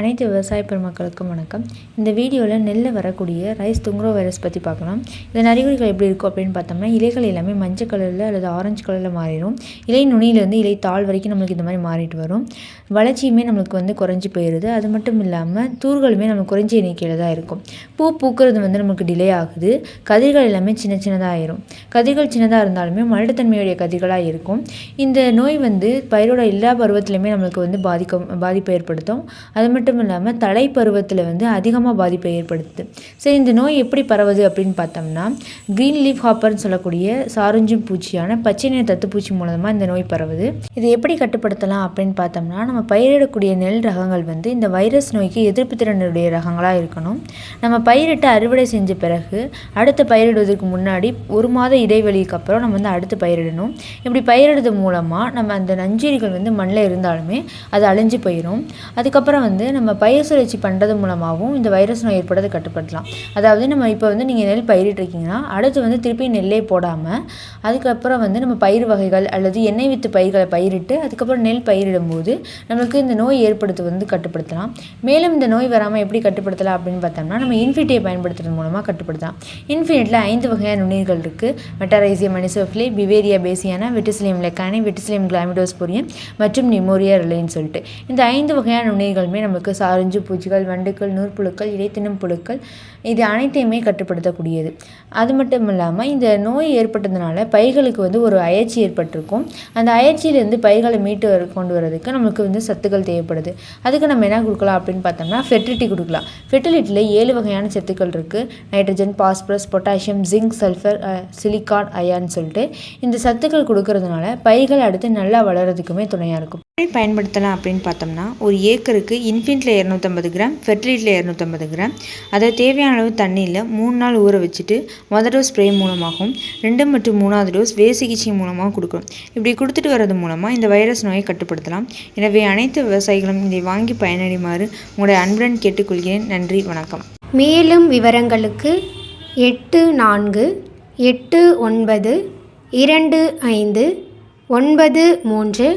அனைத்து விவசாய பெருமக்களுக்கும் வணக்கம். இந்த வீடியோவில் நெல்லில் வரக்கூடிய ரைஸ் துங்குரோ வைரஸ் பற்றி பார்க்கலாம். இதன் அறிகுறிகள் எப்படி இருக்கும் அப்படின்னு பார்த்தோம்னா, இலைகள் எல்லாமே மஞ்சள் கலரில் அல்லது ஆரஞ்சு கலரில் மாறிடும். இலை நுனியிலேருந்து இலை தாள் வரைக்கும் நம்மளுக்கு இந்த மாதிரி மாறிட்டு வரும். வளர்ச்சியுமே நம்மளுக்கு குறைஞ்சி போயிடுது. அது மட்டும் இல்லாமல் தூர்களுமே நம்மளுக்கு குறைஞ்ச எண்ணிக்கையில் தான் இருக்கும். பூ பூக்கிறது நமக்கு டிலே ஆகுது. கதிர்கள் எல்லாமே சின்ன சின்னதாக ஆயிரும். கதிர்கள் சின்னதாக இருந்தாலுமே மலட்டுத்தன்மையுடைய கதிர்களாக இருக்கும். இந்த நோய் பயிரோட எல்லா பருவத்திலுமே நம்மளுக்கு பாதிப்பை ஏற்படுத்தும். அது மட்டும் இல்லாமல் தலை பருவத்தில் அதிகமாக பாதிப்பை ஏற்படுத்துது. சரி, இந்த நோய் எப்படி பரவுது அப்படின்னு பார்த்தோம்னா, க்ரீன் லீஃப் ஹாப்பர்னு சொல்லக்கூடிய சாரஞ்சும் பூச்சியான பச்சை நிற தத்துப்பூச்சி மூலமாக இந்த நோய் பரவுது. இதை எப்படி கட்டுப்படுத்தலாம் அப்படின்னு பார்த்தோம்னா, நம்ம பயிரிடக்கூடிய நெல் ரகங்கள் இந்த வைரஸ் நோய்க்கு எதிர்ப்பு திறனுடைய ரகங்களாக இருக்கணும். நம்ம பயிரிட்டு அறுவடை செஞ்ச பிறகு அடுத்த பயிரிடுவதற்கு முன்னாடி 1 மாத இடைவெளிக்கு அப்புறம் நம்ம அடுத்து பயிரிடணும். இப்படி பயிரிடுறது மூலமாக நம்ம அந்த நஞ்சுயிரிகள் மண்ணில் இருந்தாலுமே அது அழிஞ்சு போயிடும். அதுக்கப்புறம் நம்ம பயிர் சுழற்சி பண்ணுறது மூலமாகவும் இந்த வைரஸ் நோய் ஏற்படுறதை கட்டுப்படுத்தலாம். அதாவது நம்ம இப்போ நீங்கள் நெல் பயிரிட்டிருக்கீங்கன்னா அடுத்து திருப்பி நெல்லே போடாமல் அதுக்கப்புறம் நம்ம பயிர் வகைகள் அல்லது எண்ணெய் வித்து பயிர்களை பயிரிட்டு அதுக்கப்புறம் நெல் பயிரிடும்போது நம்மளுக்கு இந்த நோய் ஏற்படுத்துவது கட்டுப்படுத்தலாம். மேலும் இந்த நோய் வராமல் எப்படி கட்டுப்படுத்தலாம் அப்படின்னு பார்த்தோம்னா, நம்ம இன்ஃபினிட்டியை பயன்படுத்துறது மூலமாக கட்டுப்படுத்தலாம். இன்ஃபினிட்டில் 5 வகையான நுண்ணுயிர்கள் இருக்குது. Metarhizium anisopliae, Beauveria பேசியானா, Verticillium lecanii, Verticillium கிளாமிடோஸ்போரியம் மற்றும் நிமோரியா ரிலேன்னு சொல்லிட்டு இந்த 5 வகையான நுண்ணுயிர்களுமே நமக்கு சாரஞ்சு பூச்சிகள், வண்டுக்கள், நூற்புழுக்கள், இலைத்தின்னும் புழுக்கள் இது அனைத்தையுமே கட்டுப்படுத்தக்கூடியது. அது மட்டும் இல்லாமல் இந்த நோய் ஏற்பட்டதுனால பயிர்களுக்கு ஒரு அயற்சி ஏற்பட்டிருக்கும். அந்த அயற்சியிலேருந்து பயிர்களை மீட்டு கொண்டு வரதுக்கு நம்மளுக்கு சத்துக்கள் தேவைப்படுது. அதுக்கு நம்ம என்ன கொடுக்கலாம் அப்படின்னு பார்த்தோம்னா, ஃபெர்டிலிட்டி கொடுக்கலாம். ஃபெர்டிலிட்டியில் 7 வகையான சத்துக்கள் இருக்குது. Nitrogen, phosphorus, potassium, zinc, sulphur, silicon, அயான்னு சொல்லிட்டு இந்த சத்துக்கள் கொடுக்கறதுனால பயிர்கள் அடுத்து நல்லா வளர்கிறதுக்குமே துணையாக இருக்கும். பயன்படுத்தலாம் அப்படின்னு பார்த்தோம்னா, ஒரு ஏக்கருக்கு இன்ஃபினிட்டில் 250 கிராம், ஃபெர்டிலிட்டியில் 250 கிராம், அதை தேவையான அளவு தண்ணியில் 3 நாள் ஊற வச்சுட்டு முதல் டோஸ் ஸ்ப்ரே மூலமாகவும் 2 மற்றும் 3வது டோஸ் வேர் சிகிச்சை மூலமாகவும் கொடுக்கணும். இப்படி கொடுத்துட்டு வர்றது மூலமாக இந்த வைரஸ் நோயை கட்டுப்படுத்தலாம். எனவே அனைத்து விவசாயிகளும் இதை வாங்கி பயனடைமாறு உங்களுடைய அன்புடன் கேட்டுக்கொள்கிறேன். நன்றி, வணக்கம். மேலும் விவரங்களுக்கு 8489259360